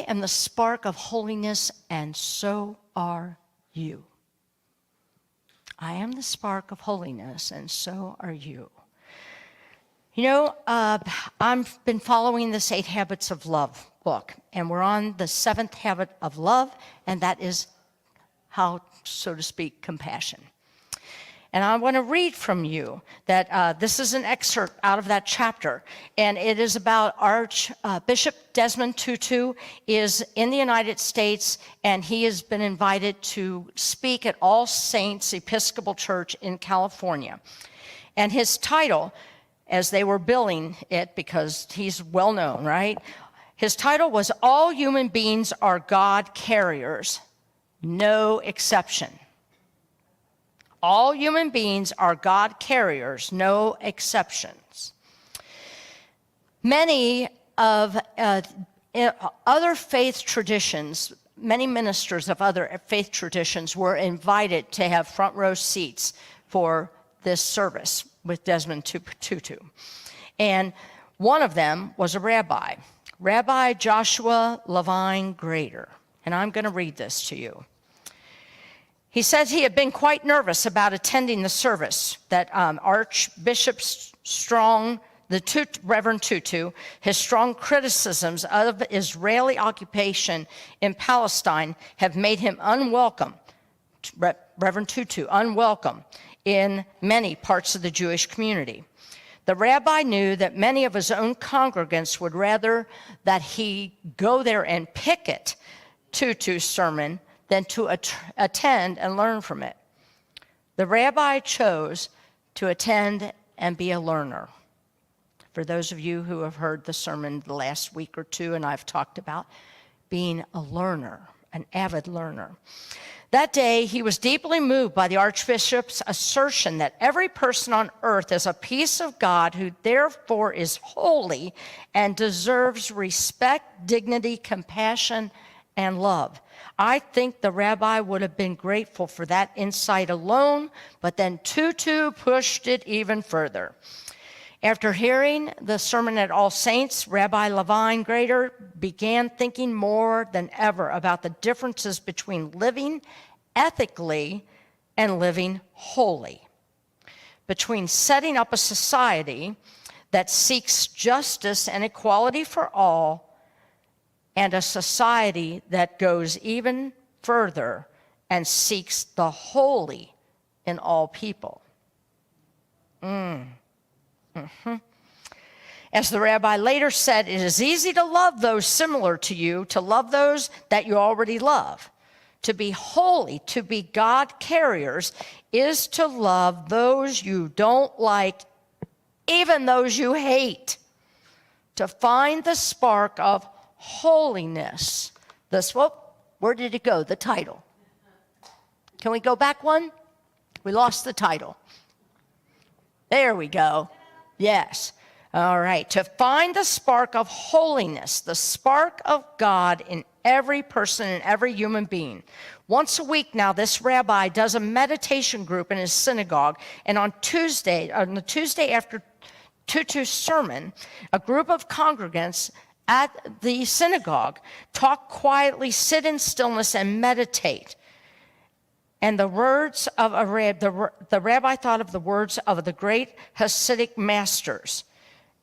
I am the spark of holiness, and so are you. I am the spark of holiness, and so are you. You know, I've been following this 8 Habits of Love book, and we're on the 7th habit of love, and that is how, so to speak, compassion. And I want to read from you that this is an excerpt out of that chapter, and it is about Archbishop Desmond Tutu is in the United States, and he has been invited to speak at All Saints Episcopal Church in California. And his title, as they were billing it, because he's well known, right? His title was All Human Beings Are God Carriers, No Exception. All human beings are God carriers, no exceptions. Many of other faith traditions, many ministers of other faith traditions were invited to have front row seats for this service with Desmond Tutu. And one of them was a rabbi, Rabbi Joshua Levine Grader. And I'm going to read this to you. He says he had been quite nervous about attending the service, that Archbishop Strong, Reverend Tutu, his strong criticisms of Israeli occupation in Palestine have made him unwelcome, Reverend Tutu, unwelcome in many parts of the Jewish community. The rabbi knew that many of his own congregants would rather that he go there and picket Tutu's sermon than to attend and learn from it. The rabbi chose to attend and be a learner. For those of you who have heard the sermon the last week or two, and I've talked about being a learner, an avid learner. That day, he was deeply moved by the Archbishop's assertion that every person on earth is a piece of God who therefore is holy and deserves respect, dignity, compassion, and love. I think the rabbi would have been grateful for that insight alone, but then Tutu pushed it even further. After hearing the sermon at All Saints, Rabbi Levine Grader began thinking more than ever about the differences between living ethically and living holy, between setting up a society that seeks justice and equality for all and a society that goes even further and seeks the holy in all people. As the rabbi later said, it is easy to love those similar to you, to love those that you already love. To be holy, to be God carriers, is to love those you don't like, even those you hate. To find the spark of holiness. Where did it go? The title. Can we go back one? We lost the title. There we go. Yes. All right. To find the spark of holiness, the spark of God in every person and every human being. Once a week now, this rabbi does a meditation group in his synagogue, and on the Tuesday after Tutu's sermon, a group of congregants at the synagogue talk quietly, sit in stillness, and meditate. And the words of the rabbi thought of the words of the great Hasidic masters.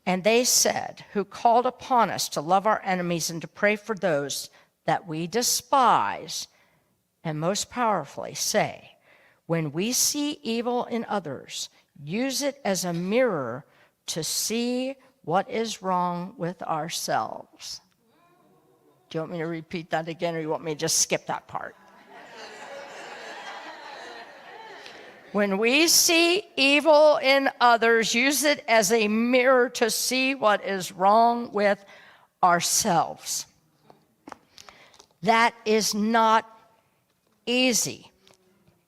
And they said, who called upon us to love our enemies and to pray for those that we despise, and most powerfully say, when we see evil in others, use it as a mirror to see what is wrong with ourselves. Do you want me to repeat that again, or you want me to just skip that part? When we see evil in others, use it as a mirror to see what is wrong with ourselves. That is not easy.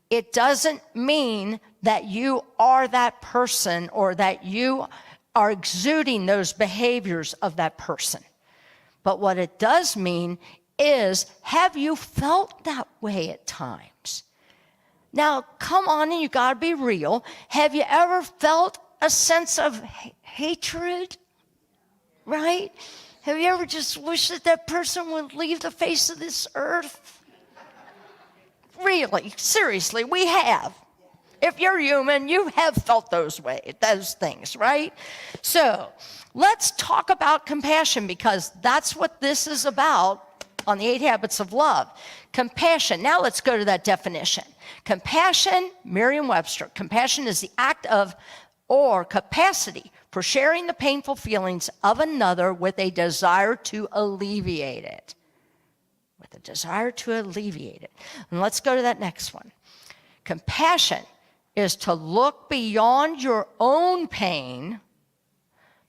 It doesn't mean that you are that person or that you are exuding those behaviors of that person. But what it does mean is, have you felt that way at times? Now, come on, and you got to be real. Have you ever felt a sense of hatred? Right? Have you ever just wished that that person would leave the face of this earth? Really, seriously, we have. If you're human, you have felt those things, right? So let's talk about compassion, because that's what this is about on the 8 Habits of Love. Compassion. Now let's go to that definition. Compassion, Merriam-Webster, compassion is the act of or capacity for sharing the painful feelings of another with a desire to alleviate it. With a desire to alleviate it. And let's go to that next one. Compassion is to look beyond your own pain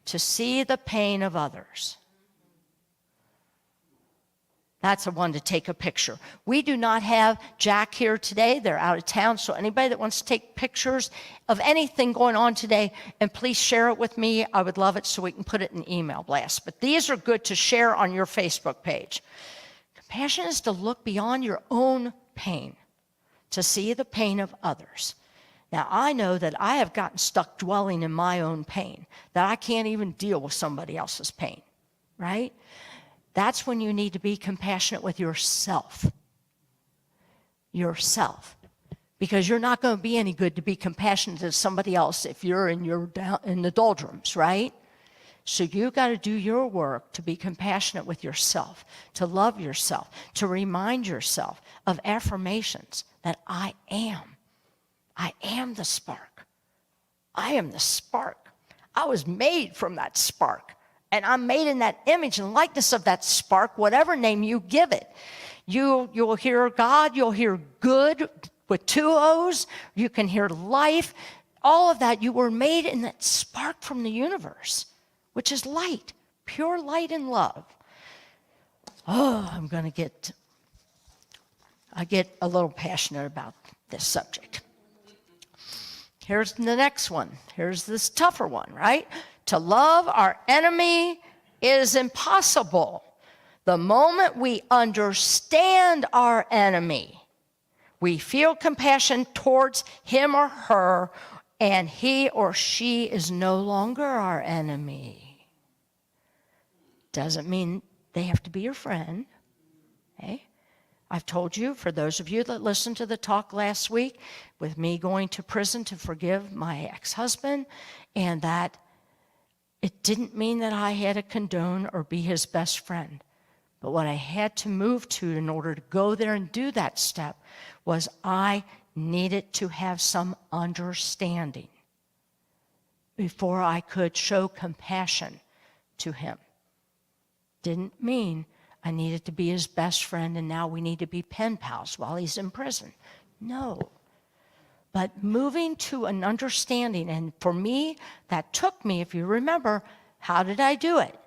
to see the pain of others. That's the one to take a picture. We do not have Jack here today. They're out of town. So anybody that wants to take pictures of anything going on today, and please share it with me. I would love it so we can put it in email blast. But these are good to share on your Facebook page. Compassion is to look beyond your own pain to see the pain of others. Now, I know that I have gotten stuck dwelling in my own pain, that I can't even deal with somebody else's pain, right? That's when you need to be compassionate with yourself. Yourself. Because you're not going to be any good to be compassionate to somebody else if you're in the doldrums, right? So you got to do your work to be compassionate with yourself, to love yourself, to remind yourself of affirmations that I am the spark. I am the spark. I was made from that spark. And I'm made in that image and likeness of that spark, whatever name you give it. You'll hear God, you'll hear good with 2 O's. You can hear life. All of that, you were made in that spark from the universe, which is light, pure light and love. Oh, I get a little passionate about this subject. Here's the next one. Here's this tougher one, right? To love our enemy is impossible. The moment we understand our enemy, we feel compassion towards him or her, and he or she is no longer our enemy. Doesn't mean they have to be your friend. Okay? I've told you, for those of you that listened to the talk last week, with me going to prison to forgive my ex-husband, and that it didn't mean that I had to condone or be his best friend. But what I had to move to in order to go there and do that step was I needed to have some understanding before I could show compassion to him. Didn't mean I needed to be his best friend and now we need to be pen pals while he's in prison. No. But moving to an understanding, and for me, that took me, if you remember, how did I do it?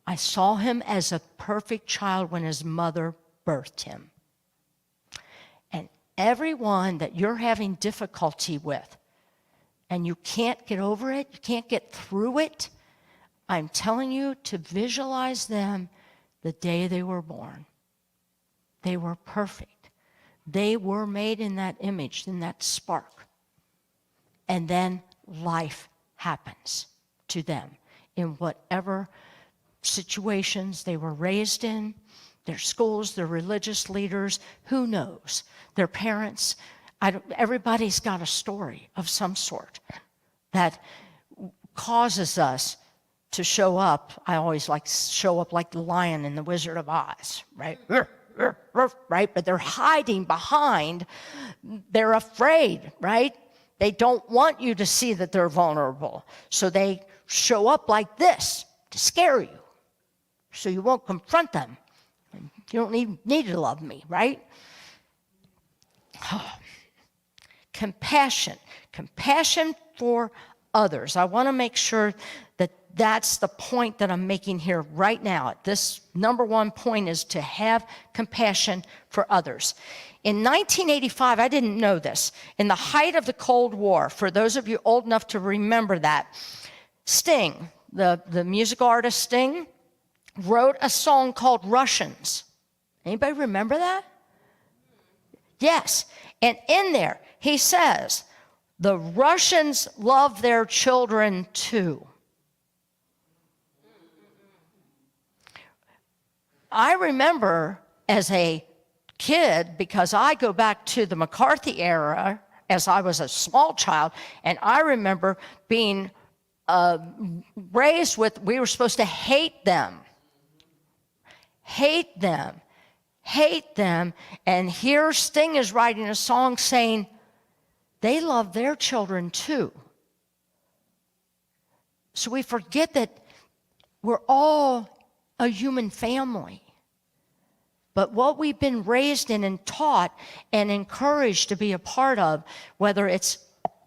I saw him as a perfect child when his mother birthed him. And everyone that you're having difficulty with, and you can't get over it, you can't get through it, I'm telling you to visualize them the day they were born. They were perfect. They were made in that image, in that spark. And then life happens to them in whatever situations they were raised in, their schools, their religious leaders, who knows, their parents. Everybody's got a story of some sort that causes us to show up. I always like to show up like the lion in the Wizard of Oz, right? Right? But they're hiding behind, they're afraid, right? They don't want you to see that they're vulnerable. So they show up like this to scare you. So you won't confront them. You don't need to love me, right? Compassion. Compassion for others. I want to make sure that that's the point that I'm making here right now. This number one point is to have compassion for others. In 1985, I didn't know this, in the height of the Cold War, for those of you old enough to remember that, Sting, the musical artist Sting, wrote a song called Russians. Anybody remember that? Yes. And in there, he says, the Russians love their children too. I remember as a kid, because I go back to the McCarthy era as I was a small child, and I remember being raised with, we were supposed to hate them. Hate them. Hate them. And here Sting is writing a song saying they love their children too. So we forget that we're all a human family. But what we've been raised in and taught and encouraged to be a part of, whether it's,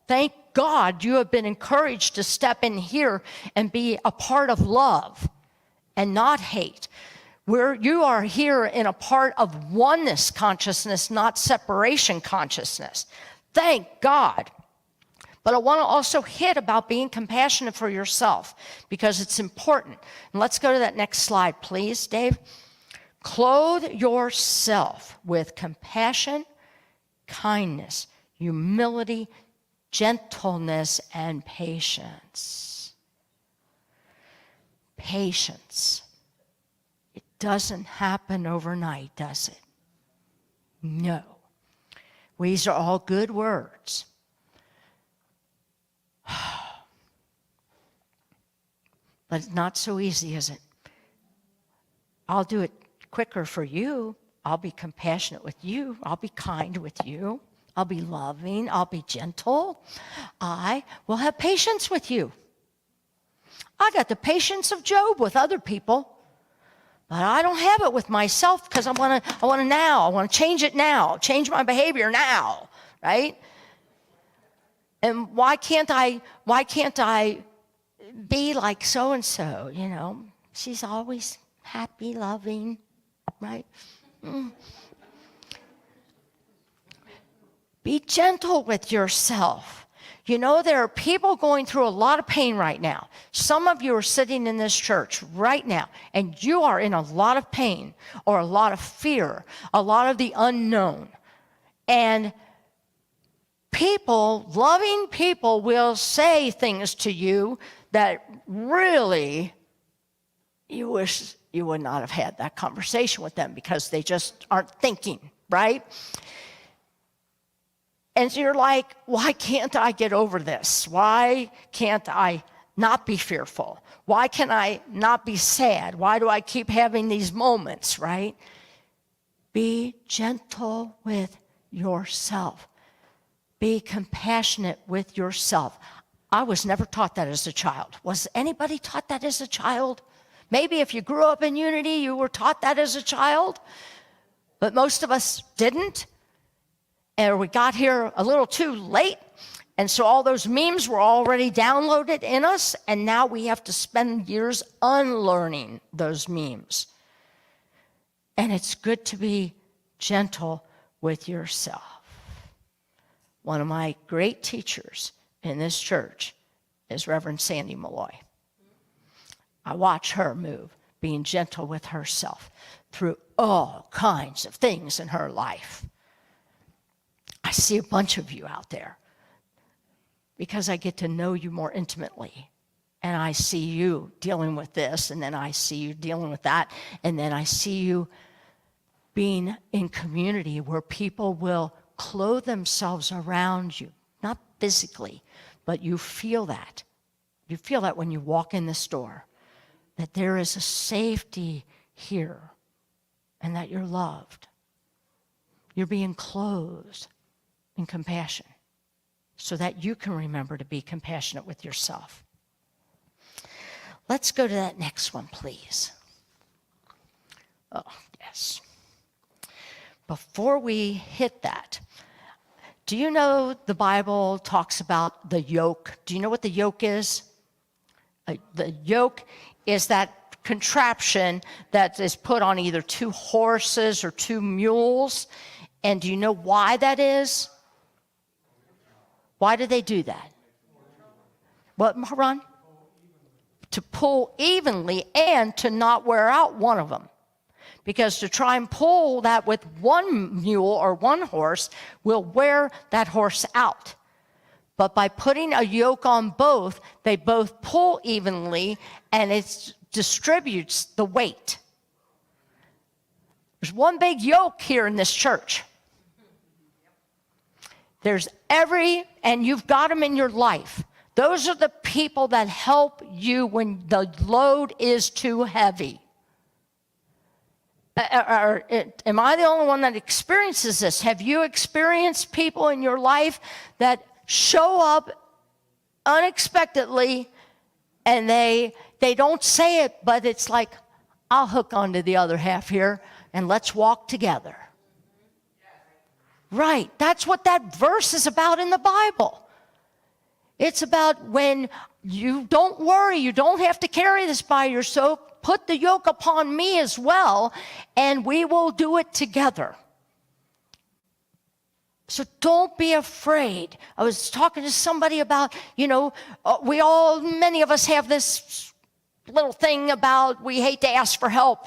thank God you have been encouraged to step in here and be a part of love and not hate. You are here in a part of oneness consciousness, not separation consciousness. Thank God. But I want to also hit about being compassionate for yourself because it's important. And let's go to that next slide, please, Dave. Clothe yourself with compassion, kindness, humility, gentleness, and patience. Patience. It doesn't happen overnight, does it? No. These are all good words. But it's not so easy, is it? I'll do it quicker for you. I'll be compassionate with you. I'll be kind with you. I'll be loving. I'll be gentle. I will have patience with you. I got the patience of Job with other people, but I don't have it with myself because I want to now. I want to change it now. Change my behavior now, right? And why can't I be like so and so? You know, she's always happy, loving, right? Be gentle with yourself. You know, there are people going through a lot of pain right now. Some of you are sitting in this church right now, and you are in a lot of pain or a lot of fear, a lot of the unknown. And people, loving people, will say things to you that really you wish you would not have had that conversation with them because they just aren't thinking, right? And so you're like, why can't I get over this? Why can't I not be fearful? Why can I not be sad? Why do I keep having these moments, right? Be gentle with yourself. Be compassionate with yourself. I was never taught that as a child. Was anybody taught that as a child? Maybe if you grew up in Unity, you were taught that as a child, but most of us didn't. And we got here a little too late, and so all those memes were already downloaded in us, and now we have to spend years unlearning those memes. And it's good to be gentle with yourself. One of my great teachers in this church is Reverend Sandy Malloy. I watch her move, being gentle with herself through all kinds of things in her life. I see a bunch of you out there because I get to know you more intimately. And I see you dealing with this, and then I see you dealing with that, and then I see you being in community where people will clothe themselves around you, not physically, but you feel that. You feel that when you walk in this door, that there is a safety here and that you're loved. You're being clothed in compassion so that you can remember to be compassionate with yourself. Let's go to that next one, please. Oh, yes. Before we hit that, do you know the Bible talks about the yoke? Do you know what the yoke is? The yoke is that contraption that is put on either two horses or two mules. And do you know why that is? Why do they do that? What, Ron? To pull evenly and to not wear out one of them. Because to try and pull that with one mule or one horse will wear that horse out. But by putting a yoke on both, they both pull evenly and it distributes the weight. There's one big yoke here in this church. And you've got them in your life. Those are the people that help you when the load is too heavy. Am I the only one that experiences this? Have you experienced people in your life that show up unexpectedly and they don't say it, but it's like, I'll hook onto the other half here and let's walk together. Right, that's what that verse is about in the Bible. It's about when you don't worry, you don't have to carry this by yourself. Put the yoke upon me as well, and we will do it together. So don't be afraid. I was talking to somebody about, many of us have this little thing about we hate to ask for help.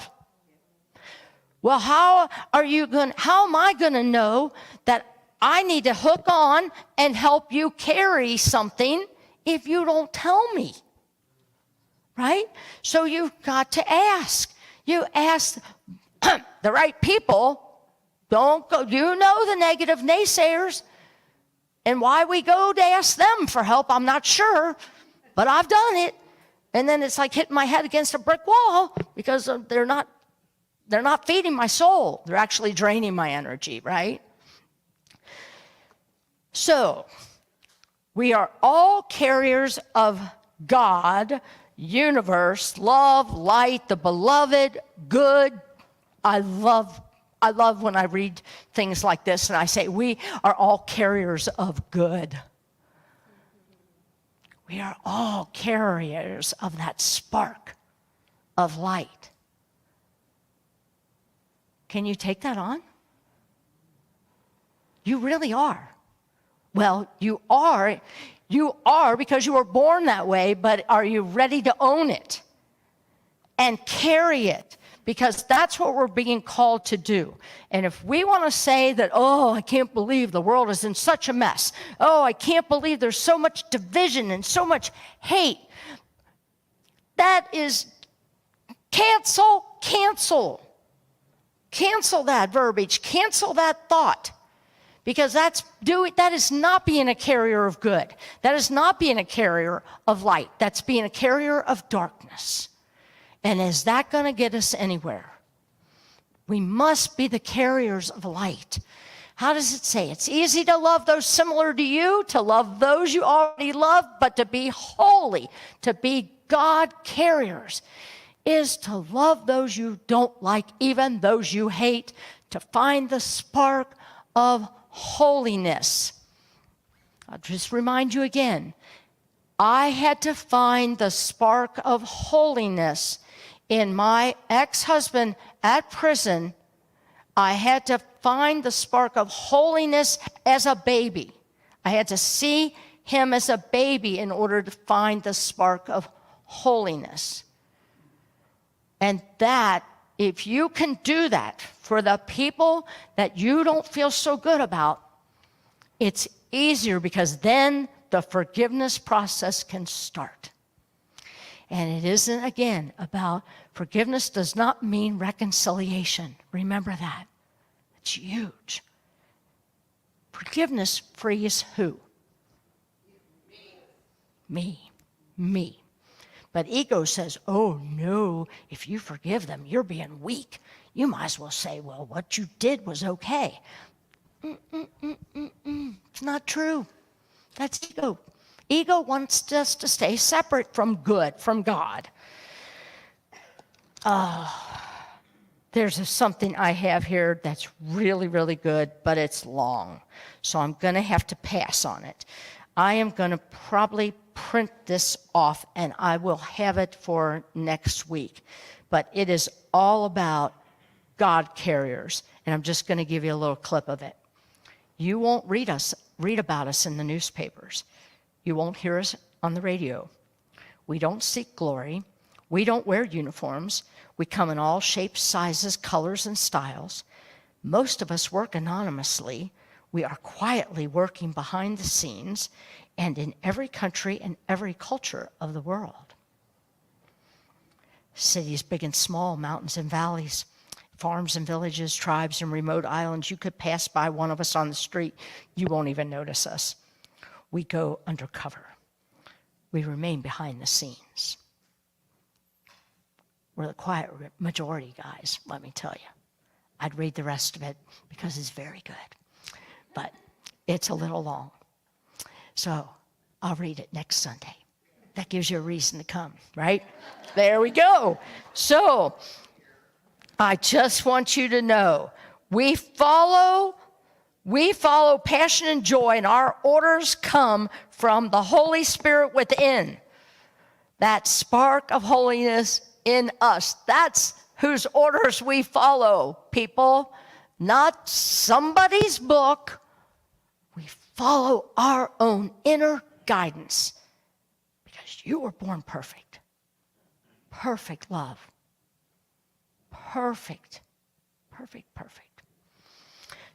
Well, how am I going to know that I need to hook on and help you carry something if you don't tell me? Right? So you've got to ask. You ask the right people. Don't go. You know the negative naysayers. And why we go to ask them for help, I'm not sure. But I've done it. And then it's like hitting my head against a brick wall because they're not feeding my soul. They're actually draining my energy, right? So, we are all carriers of God, universe, love, light, the beloved, good. I love when I read things like this and I say, we are all carriers of good. We are all carriers of that spark of light. Can you take that on? You really are. Well, you are because you were born that way, but are you ready to own it and carry it? Because that's what we're being called to do. And if we want to say that, oh, I can't believe the world is in such a mess. Oh, I can't believe there's so much division and so much hate. That is cancel. Cancel that verbiage. Cancel that thought. Because that is not being a carrier of good. That is not being a carrier of light. That's being a carrier of darkness. And is that going to get us anywhere? We must be the carriers of light. How does it say? It's easy to love those similar to you, to love those you already love, but to be holy, to be God carriers, is to love those you don't like, even those you hate, to find the spark of holiness. I'll just remind you again, I had to find the spark of holiness in my ex-husband at prison. I had to find the spark of holiness as a baby. I had to see him as a baby in order to find the spark of holiness. And that, if you can do that for the people that you don't feel so good about, it's easier because then the forgiveness process can start. And it isn't, again, about forgiveness does not mean reconciliation. Remember that. It's huge. Forgiveness frees who? Me. But ego says, oh no, if you forgive them, you're being weak. You might as well say, well, what you did was okay. It's not true. That's ego. Ego wants us to stay separate from good, from God. There's something I have here that's really, really good, but it's long. So I'm going to have to pass on it. I am going to probably print this off, and I will have it for next week. But it is all about God carriers, and I'm just going to give you a little clip of it. You won't read about us in the newspapers. You won't hear us on the radio. We don't seek glory. We don't wear uniforms. We come in all shapes, sizes, colors, and styles. Most of us work anonymously. We are quietly working behind the scenes and in every country and every culture of the world. Cities big and small, mountains and valleys. farms and villages, tribes and remote islands. You could pass by one of us on the street. You won't even notice us. We go undercover. We remain behind the scenes. We're the quiet majority, guys, let me tell you. I'd read the rest of it because it's very good. But it's a little long. So I'll read it next Sunday. That gives you a reason to come, right? There we go. So I just want you to know, we follow passion and joy, and our orders come from the Holy Spirit within. That spark of holiness in us. That's whose orders we follow, people. Not somebody's book. We follow our own inner guidance. Because you were born perfect. Perfect love. Perfect. Perfect, perfect.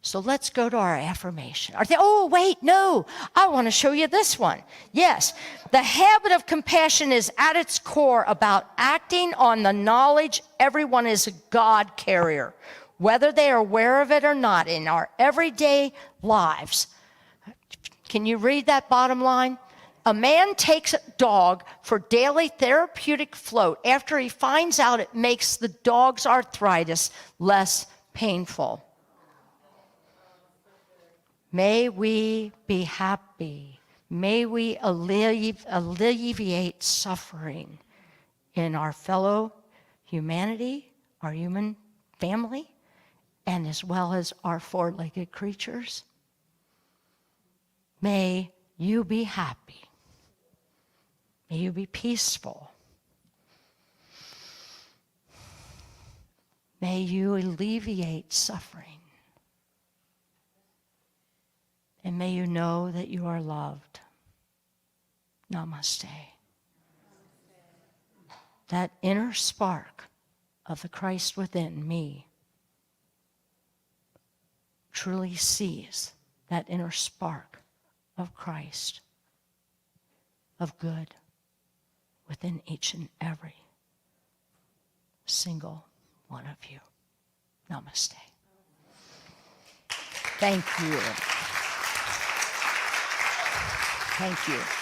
So let's go to our affirmation. Oh, wait, no. I want to show you this one. Yes, the habit of compassion is at its core about acting on the knowledge everyone is a God carrier, whether they are aware of it or not in our everyday lives. Can you read that bottom line? A man takes a dog for daily therapeutic float after he finds out it makes the dog's arthritis less painful. May we be happy. May we alleviate suffering in our fellow humanity, our human family, and as well as our four-legged creatures. May you be happy. May you be peaceful. May you alleviate suffering. And may you know that you are loved. Namaste. That inner spark of the Christ within me truly sees that inner spark of Christ, of good, within each and every single one of you. Namaste. Thank you. Thank you.